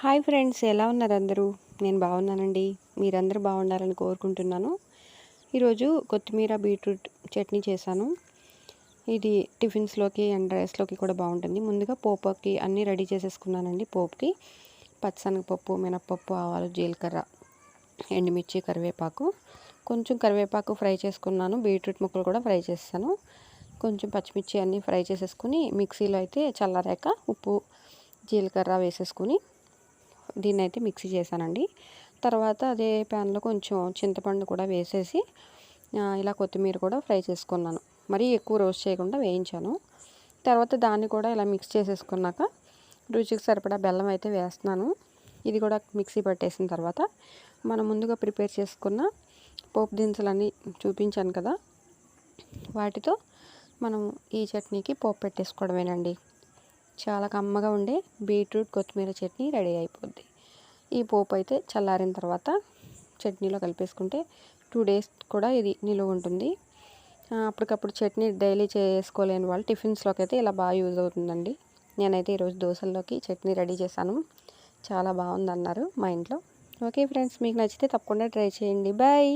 Hi friends, ఎలా ఉన్నారు అందరూ? నేను బాగున్నానండి. మీరందరూ బాగుండాలని కోరుకుంటున్నాను. ఈరోజు కొత్తిమీర బీట్రూట్ చట్నీ చేశాను. ఇది టిఫిన్స్లోకి అండ్ రైస్లోకి కూడా బాగుంటుంది. ముందుగా పోపుకి అన్నీ రెడీ చేసేసుకున్నానండి. పోపుకి పచ్చిశనగపప్పు, మినప్పప్పు, ఆవాలు, జీలకర్ర, ఎండుమిర్చి, కరివేపాకు, కొంచెం కరివేపాకు ఫ్రై చేసుకున్నాను. బీట్రూట్ ముక్కలు కూడా ఫ్రై చేస్తాను. కొంచెం పచ్చిమిర్చి అన్నీ ఫ్రై చేసేసుకుని మిక్సీలో అయితే చల్లారాక ఉప్పు, జీలకర్ర వేసేసుకుని దీన్ని అయితే మిక్సీ చేశానండి. తర్వాత అదే ప్యాన్లో కొంచెం చింతపండు కూడా వేసేసి ఇలా కొత్తిమీర కూడా ఫ్రై చేసుకున్నాను. మరీ ఎక్కువ రోస్ట్ చేయకుండా వేయించాను. తర్వాత దాన్ని కూడా ఇలా మిక్స్ చేసేసుకున్నాక రుచికి సరిపడా బెల్లం అయితే వేస్తున్నాను. ఇది కూడా మిక్సీ పట్టేసిన తర్వాత మనం ముందుగా ప్రిపేర్ చేసుకున్న పోపు దినుసులన్నీ చూపించాను కదా, వాటితో మనం ఈ చట్నీకి పోపు పెట్టేసుకోవడమేనండి. చాలా కమ్మగా ఉండే బీట్రూట్ కొత్తిమీర చట్నీ రెడీ అయిపోద్ది. ఈ పోపు అయితే చల్లారిన తర్వాత చట్నీలో కలిపేసుకుంటే 2 days కూడా ఇది నిలువ ఉంటుంది. అప్పటికప్పుడు చట్నీ డైలీ చేసుకోలేని వాళ్ళు టిఫిన్స్లోకి అయితే ఇలా బాగా యూజ్ అవుతుందండి. నేనైతే ఈరోజు దోశల్లోకి చట్నీ రెడీ చేశాను. చాలా బాగుందన్నారు మా ఇంట్లో. ఓకే ఫ్రెండ్స్, మీకు నచ్చితే తప్పకుండా ట్రై చేయండి. బాయ్.